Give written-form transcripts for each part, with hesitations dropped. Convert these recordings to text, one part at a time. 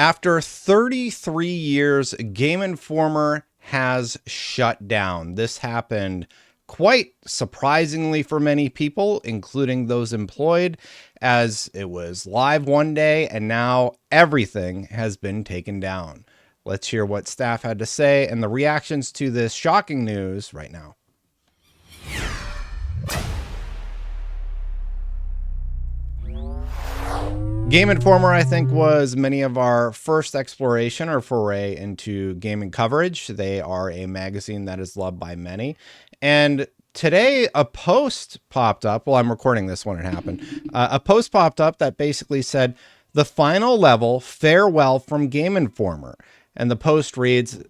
After 33 years, Game Informer has shut down. This happened quite surprisingly for many people, including those employed, as it was live one day and now everything has been taken down. Let's hear what staff had to say and the reactions to this shocking news right now. Game Informer, I think, was many of our first exploration or foray into gaming coverage. They are a magazine that is loved by many. And today, a post popped up. Well, I'm recording this when it happened. A post popped up that basically said, "The final level, farewell from Game Informer." And the post reads,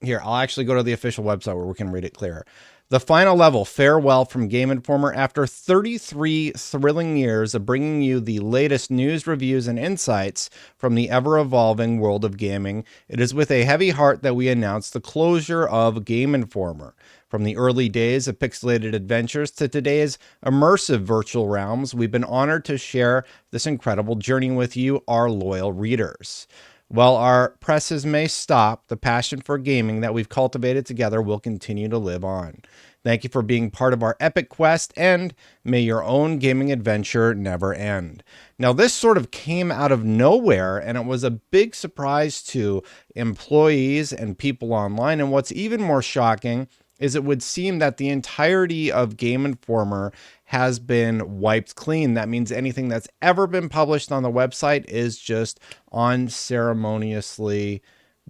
here, I'll actually go to the official website where we can read it clearer. "The final level, farewell from Game Informer. After 33 thrilling years of bringing you the latest news, reviews, and insights from the ever-evolving world of gaming, it is with a heavy heart that we announce the closure of Game Informer. From the early days of pixelated adventures to today's immersive virtual realms, we've been honored to share this incredible journey with you, our loyal readers. While our presses may stop, the passion for gaming that we've cultivated together will continue to live on. Thank you for being part of our epic quest, and may your own gaming adventure never end." Now, this sort of came out of nowhere, and it was a big surprise to employees and people online. And what's even more shocking is it would seem that the entirety of Game Informer has been wiped clean. That means anything that's ever been published on the website is just unceremoniously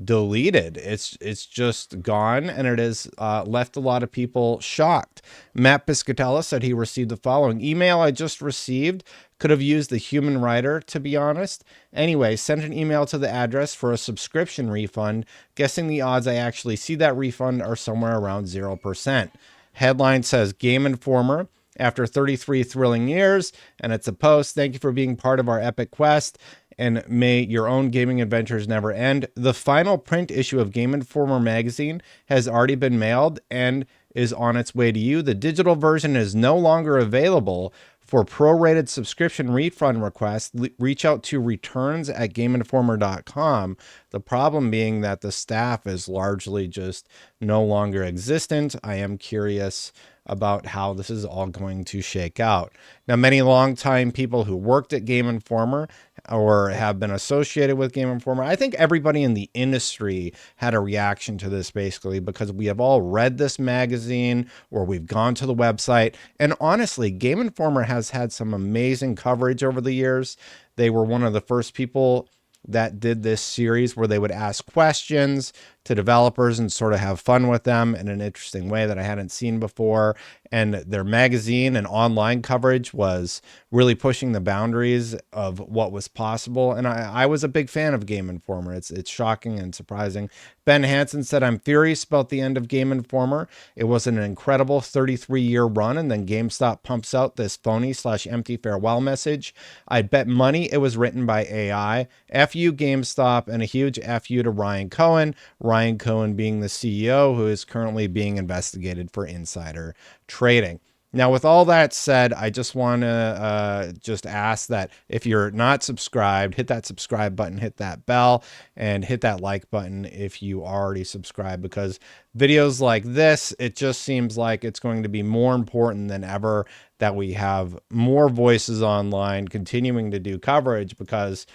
deleted. It's just gone, and it has left a lot of people shocked. Matt Piscatella said he received the following email: "I just received. Could have used the human writer, to be honest. Anyway, sent an email to the address for a subscription refund. Guessing the odds I actually see that refund are somewhere around 0%. Headline says, "Game Informer, after 33 thrilling years," and it's a post. "Thank you for being part of our epic quest, and may your own gaming adventures never end. The final print issue of Game Informer magazine has already been mailed and is on its way to you. The digital version is no longer available. For prorated subscription refund requests, reach out to returns@gameinformer.com. The problem being that the staff is largely just no longer existent. I am curious about how this is all going to shake out. Now, many longtime people who worked at Game Informer or have been associated with Game Informer, I think everybody in the industry had a reaction to this, basically, because we have all read this magazine or we've gone to the website. And honestly, Game Informer has had some amazing coverage over the years. They were one of the first people that did this series where they would ask questions to developers and sort of have fun with them in an interesting way that I hadn't seen before. And their magazine and online coverage was really pushing the boundaries of what was possible. And I was a big fan of Game Informer. It's shocking and surprising. Ben Hansen said, "I'm furious about the end of Game Informer. It was an incredible 33-year run, and then GameStop pumps out this phony/empty farewell message. I'd bet money it was written by AI. F you, GameStop, and a huge F you to Ryan Cohen." Ryan Cohen being the CEO, who is currently being investigated for insider trading. Now, with all that said, I just want to just ask that if you're not subscribed, hit that subscribe button, hit that bell, and hit that like button if you already subscribed, because videos like this, it just seems like it's going to be more important than ever that we have more voices online continuing to do coverage, because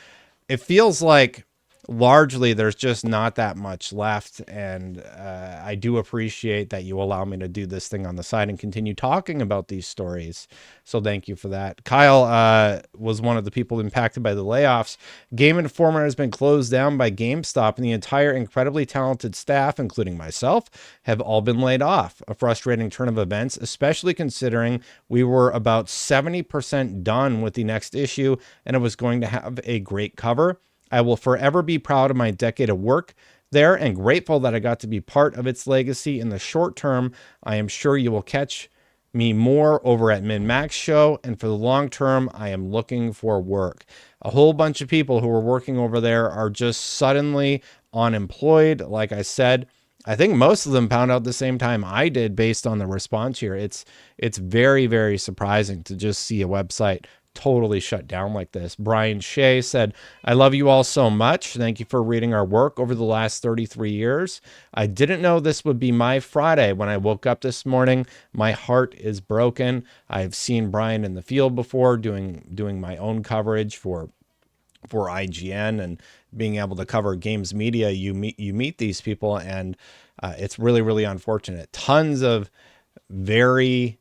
it feels like largely there's just not that much left. And I do appreciate that you allow me to do this thing on the side and continue talking about these stories. So thank you for that. Kyle was one of the people impacted by the layoffs. Game Informer has been closed down by GameStop, and the entire incredibly talented staff, including myself, have all been laid off. A frustrating turn of events, especially considering we were about 70% done with the next issue and it was going to have a great cover. I will forever be proud of my decade of work there and grateful that I got to be part of its legacy. In the short term, I am sure you will catch me more over at MinMax Show, and for the long term, I am looking for work. A whole bunch of people who were working over there are just suddenly unemployed. Like I said, I think most of them found out the same time I did based on the response here. It's very, very surprising to just see a website totally shut down like this. Brian Shea said, I love you all so much. Thank you for reading our work over the last 33 years. I didn't know this would be my Friday. When I woke up this morning, my heart is broken. I've seen Brian in the field before doing my own coverage for IGN and being able to cover games media. You meet these people, and it's really, really unfortunate. Tons of very,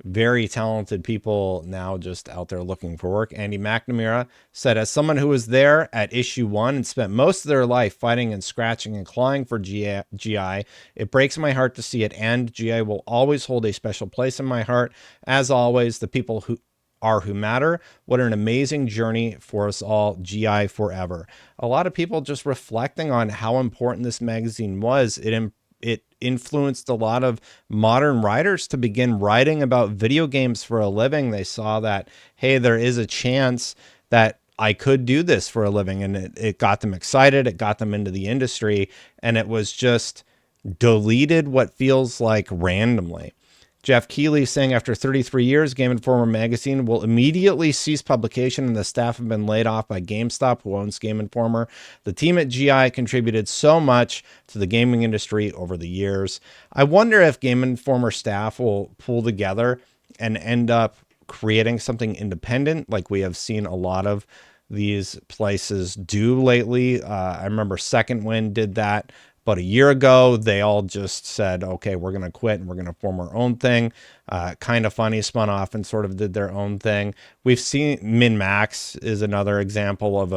very talented people now just out there looking for work. Andy McNamara said, as someone who was there at issue 1 and spent most of their life fighting and scratching and clawing for GI, it breaks my heart to see it end. GI will always hold a special place in my heart. As always, the people who matter. What an amazing journey for us all. GI forever. A lot of people just reflecting on how important this magazine was. It influenced a lot of modern writers to begin writing about video games for a living. They saw that, hey, there is a chance that I could do this for a living. And it got them excited. It got them into the industry. And it was just deleted what feels like randomly. Jeff Keighley saying, after 33 years, Game Informer magazine will immediately cease publication, and the staff have been laid off by GameStop, who owns Game Informer. The team at GI contributed so much to the gaming industry over the years. I wonder if Game Informer staff will pull together and end up creating something independent, like we have seen a lot of these places do lately. I remember Second Wind did that. But a year ago, they all just said, okay, we're going to quit and we're going to form our own thing. Kind of Funny spun off and sort of did their own thing. We've seen MinMax is another example of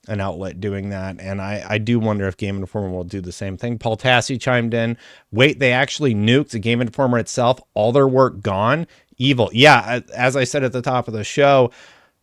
an outlet doing that. And I do wonder if Game Informer will do the same thing. Paul Tassi chimed in, wait, they actually nuked the Game Informer itself? All their work gone? Evil. Yeah, as I said at the top of the show,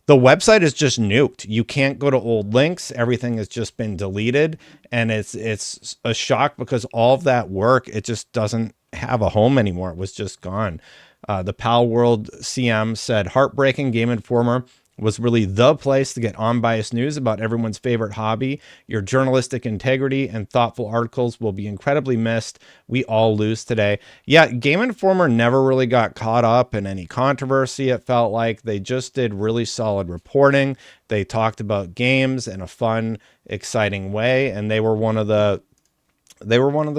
the website is just nuked. You can't go to old links. Everything has just been deleted. And it's a shock because all of that work, it just doesn't have a home anymore. It was just gone. The Pal World CM said, heartbreaking. Game Informer was really the place to get unbiased news about everyone's favorite hobby. Your journalistic integrity and thoughtful articles will be incredibly missed. We all lose today. Yeah, Game Informer never really got caught up in any controversy. It felt like they just did really solid reporting. They talked about games in a fun, exciting way, and they were one of the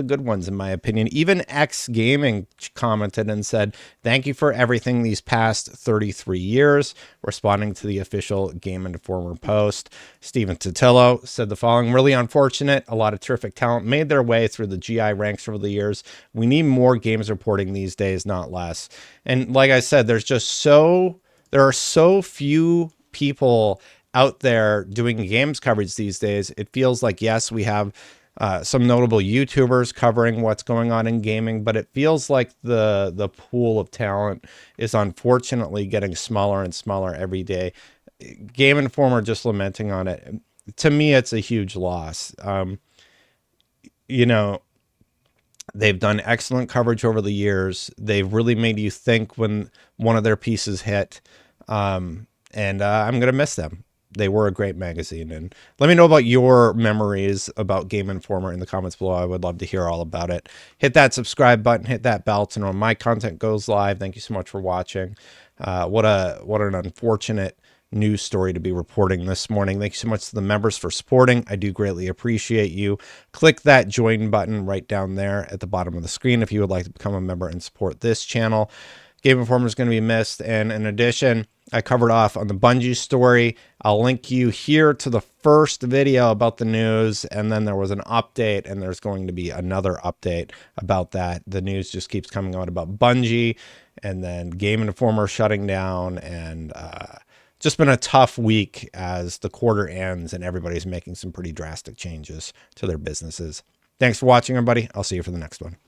good ones, in my opinion. Even X Gaming commented and said, thank you for everything these past 33 years, responding to the official Game Informer post. Steven Totillo said the following, really unfortunate. A lot of terrific talent made their way through the GI ranks over the years. We need more games reporting these days, not less. And like I said, there are so few people out there doing games coverage these days. It feels like, yes, we have some notable YouTubers covering what's going on in gaming, but it feels like the pool of talent is unfortunately getting smaller and smaller every day. Game Informer just lamenting on it. To me, it's a huge loss. They've done excellent coverage over the years. They've really made you think when one of their pieces hit, and I'm going to miss them. They were a great magazine. And let me know about your memories about Game Informer in the comments below. I would love to hear all about it. Hit that subscribe button, hit that bell to know when my content goes live. Thank you so much for watching. What an unfortunate news story to be reporting this morning. Thank you so much to the members for supporting. I do greatly appreciate you. Click that join button right down there at the bottom of the screen if you would like to become a member and support this channel. Game Informer is going to be missed. And in addition, I covered off on the Bungie story. I'll link you here to the first video about the news. And then there was an update, and there's going to be another update about that. The news just keeps coming out about Bungie and then Game Informer shutting down. And just been a tough week as the quarter ends and everybody's making some pretty drastic changes to their businesses. Thanks for watching, everybody. I'll see you for the next one.